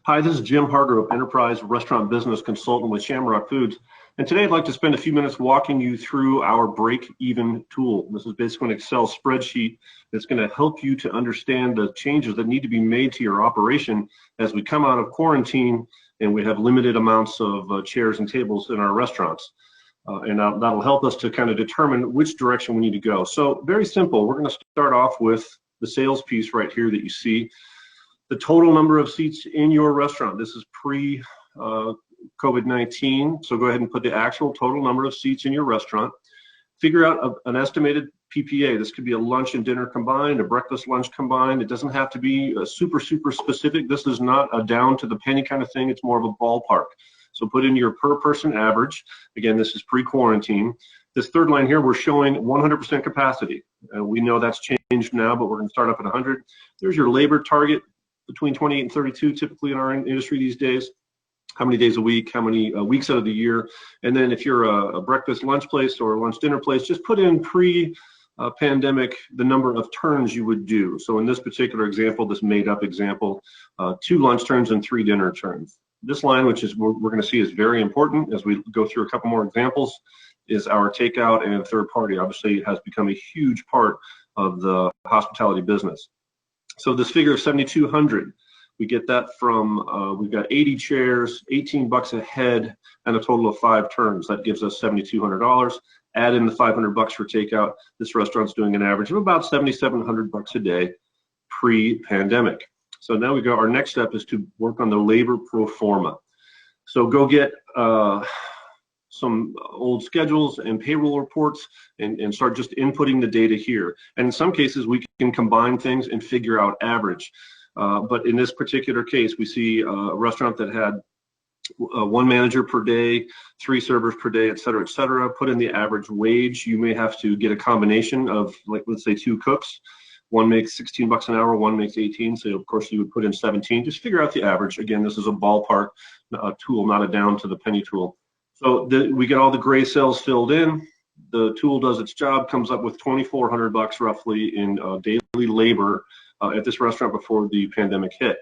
Hi, this is Jim Hargrove, Enterprise Restaurant Business Consultant with Shamrock Foods. And today I'd like to spend a few minutes walking you through our break-even tool. This is basically an Excel spreadsheet that's going to help you to understand the changes that need to be made to your operation as we come out of quarantine and we have limited amounts of chairs and tables in our restaurants. And that'll help us to kind of determine which direction we need to go. So very simple. We're going to start off with the sales piece right here that you see. The total number of seats in your restaurant. This is pre-COVID-19, so go ahead and put the actual total number of seats in your restaurant. Figure out an estimated PPA. This could be a lunch and dinner combined, a breakfast lunch combined. It doesn't have to be super specific. This is not a down to the penny kind of thing. It's more of a ballpark. So put in your per person average. Again, this is pre-quarantine. This third line here, we're showing 100% capacity. We know that's changed now, but we're going to start up at 100. There's your labor target. Between 28 and 32 typically in our industry these days. How many days a week, how many weeks out of the year. And then if you're a breakfast lunch place or a lunch dinner place, just put in pre-pandemic the number of turns you would do. So in this particular example, this made up example, 2 lunch turns and 3 dinner turns. This line, which is we're going to see is very important as we go through a couple more examples, is our takeout and third party. Obviously it has become a huge part of the hospitality business. So this figure of 7,200, we get that from, we've got 80 chairs, $18 a head, and a total of 5 turns. That gives us $7,200. Add in the $500 for takeout. This restaurant's doing an average of about $7,700 a day pre-pandemic. So now we go, our next step is to work on the labor pro forma. So go get some old schedules and payroll reports and start just inputting the data here. And in some cases, we can combine things and figure out average. But in this particular case, we see a restaurant that had 1 manager per day, 3 servers per day, et cetera, put in the average wage. You may have to get a combination of, like, let's say 2 cooks. One makes $16 an hour, one makes 18. So of course you would put in 17, just figure out the average. Again, this is a ballpark tool, not a down to the penny tool. So we get all the gray cells filled in. The tool does its job, comes up with $2,400 roughly in daily labor at this restaurant before the pandemic hit.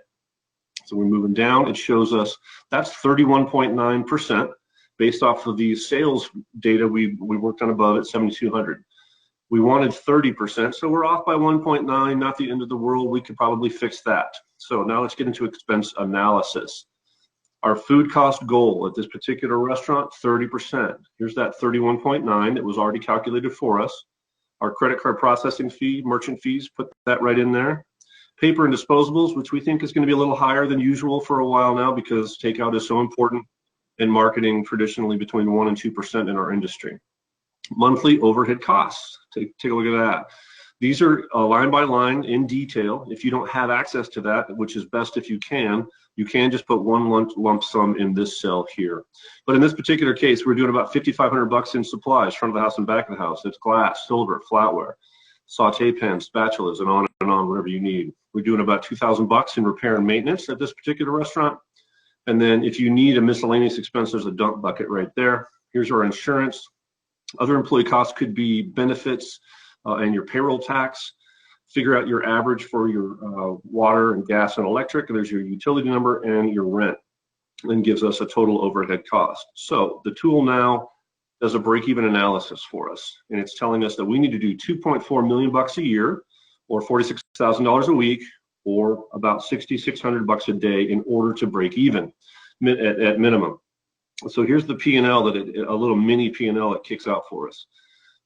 So we're moving down. It shows us that's 31.9% based off of the sales data we worked on above at 7,200. We wanted 30%, so we're off by 1.9, not the end of the world. We could probably fix that. So now let's get into expense analysis. Our food cost goal at this particular restaurant, 30%. Here's that 31.9 that was already calculated for us. Our credit card processing fee, merchant fees, put that right in there. Paper and disposables, which we think is going to be a little higher than usual for a while now because takeout is so important and marketing traditionally between 1 and 2% in our industry. Monthly overhead costs, take a look at that. These are line by line in detail. If you don't have access to that, which is best if you can just put one lump sum in this cell here. But in this particular case, we're doing about $5,500 in supplies, front of the house and back of the house. It's glass, silver, flatware, saute pans, spatulas, and on, whatever you need. We're doing about $2,000 in repair and maintenance at this particular restaurant. And then if you need a miscellaneous expense, there's a dump bucket right there. Here's our insurance. Other employee costs could be benefits and your payroll tax. Figure out your average for your water and gas and electric. There's your utility number and your rent, and gives us a total overhead cost. So the tool now does a break-even analysis for us, and it's telling us that we need to do $2.4 million a year, or $46,000 a week, or about $6,600 a day in order to break even at minimum. So here's the P&L a little mini P&L it kicks out for us.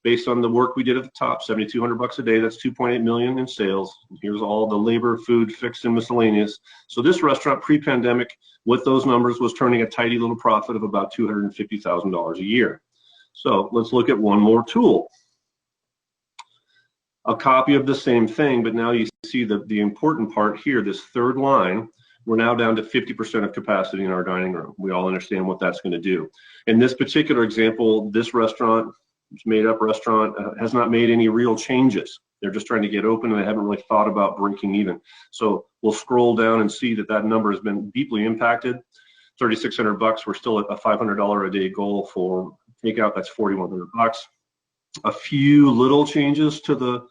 Based on the work we did at the top, $7,200 a day, that's $2.8 million in sales. Here's all the labor, food, fixed, and miscellaneous. So this restaurant pre-pandemic, with those numbers, was turning a tidy little profit of about $250,000 a year. So let's look at one more tool. A copy of the same thing, but now you see the important part here, this third line. We're now down to 50% of capacity in our dining room. We all understand what that's going to do. In this particular example, this restaurant, it's made up restaurant, has not made any real changes. They're just trying to get open and they haven't really thought about breaking even. So we'll scroll down and see that number has been deeply impacted. $3,600, we're still at a $500 a day goal for takeout, that's $4,100. A few little changes to the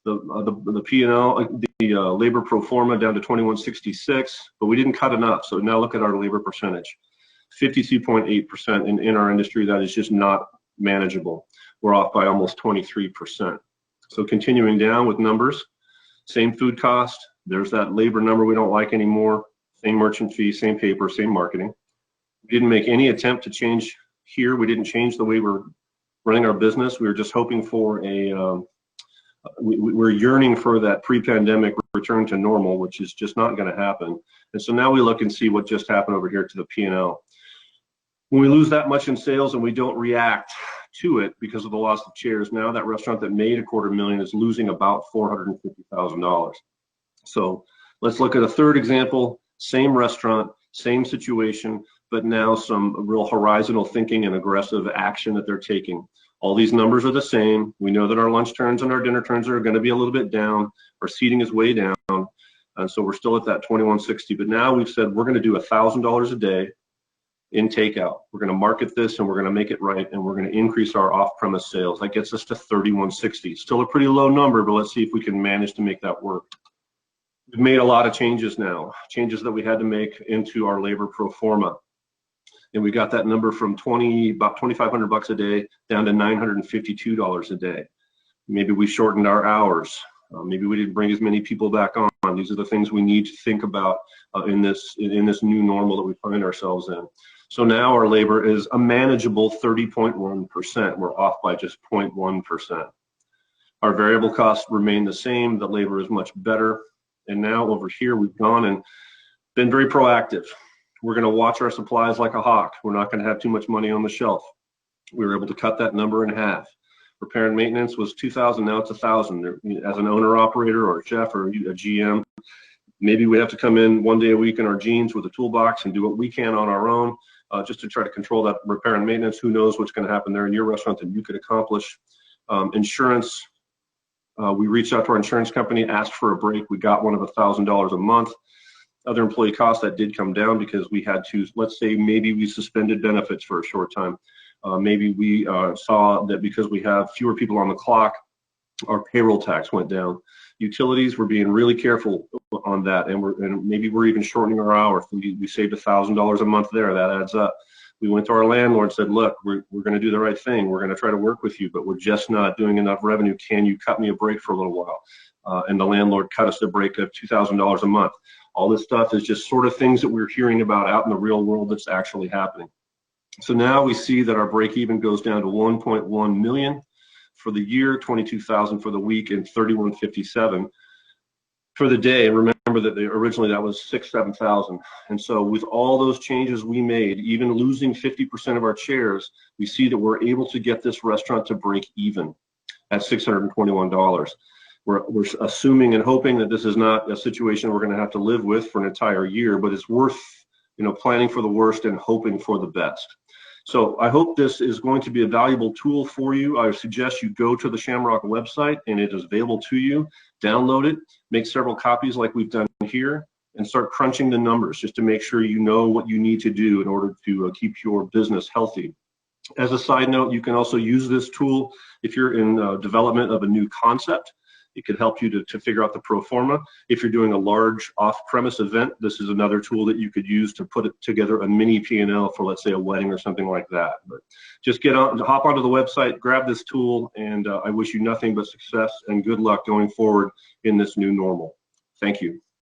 The P&L, the labor pro forma down to 2166, but we didn't cut enough. So now look at our labor percentage, 52.8%. In our industry, that is just not manageable. We're off by almost 23%. So continuing down with numbers, same food cost. There's that labor number we don't like anymore. Same merchant fee, same paper, same marketing. We didn't make any attempt to change here. We didn't change the way we're running our business. We were just hoping for we're yearning for that pre-pandemic return to normal, which is just not going to happen. And so now we look and see what just happened over here to the P&L. When we lose that much in sales and we don't react to it because of the loss of chairs, now that restaurant that made $250,000 is losing about $450,000. So let's look at a third example, same restaurant, same situation, but now some real horizontal thinking and aggressive action that they're taking. All these numbers are the same. We know that our lunch turns and our dinner turns are going to be a little bit down. Our seating is way down. And so we're still at that 2160. But now we've said we're going to do $1,000 a day in takeout. We're going to market this and we're going to make it right. And we're going to increase our off-premise sales. That gets us to 3160. Still a pretty low number, but let's see if we can manage to make that work. We've made a lot of changes now, changes that we had to make into our labor pro forma. And we got that number from about $2,500 a day down to $952 a day. Maybe we shortened our hours. Maybe we didn't bring as many people back on. These are the things we need to think about in this new normal that we find ourselves in. So now our labor is a manageable 30.1%. We're off by just 0.1%. Our variable costs remain the same. The labor is much better. And now over here, we've gone and been very proactive. We're going to watch our supplies like a hawk. We're not going to have too much money on the shelf. We were able to cut that number in half. Repair and maintenance was $2,000, now it's $1,000. As an owner operator or a chef or a GM, maybe we have to come in one day a week in our jeans with a toolbox and do what we can on our own just to try to control that repair and maintenance. Who knows what's going to happen there in your restaurant that you could accomplish. Insurance, we reached out to our insurance company, asked for a break. We got one of $1,000 a month. Other employee costs, that did come down because we had to, let's say maybe we suspended benefits for a short time. Maybe we saw that because we have fewer people on the clock, our payroll tax went down. Utilities, we're being really careful on that, and maybe we're even shortening our hours. We saved $1,000 a month there. That adds up. We went to our landlord and said, look, we're going to do the right thing. We're going to try to work with you, but we're just not doing enough revenue. Can you cut me a break for a little while? And the landlord cut us a break of $2,000 a month. All this stuff is just sort of things that we're hearing about out in the real world that's actually happening. So now we see that our break even goes down to 1.1 million for the year, 22,000 for the week, and 3157 for the day. And remember that originally that was 7,000. And so with all those changes we made, even losing 50% of our chairs, we see that we're able to get this restaurant to break even at $621. We're assuming and hoping that this is not a situation we're going to have to live with for an entire year, but it's worth, planning for the worst and hoping for the best. So I hope this is going to be a valuable tool for you. I suggest you go to the Shamrock website, and it is available to you. Download it, make several copies like we've done here, and start crunching the numbers just to make sure you know what you need to do in order to keep your business healthy. As a side note, you can also use this tool if you're in development of a new concept. It could help you to figure out the pro forma. If you're doing a large off-premise event, this is another tool that you could use to put it together a mini P&L for, let's say, a wedding or something like that. But just hop onto the website, grab this tool, and I wish you nothing but success and good luck going forward in this new normal. Thank you.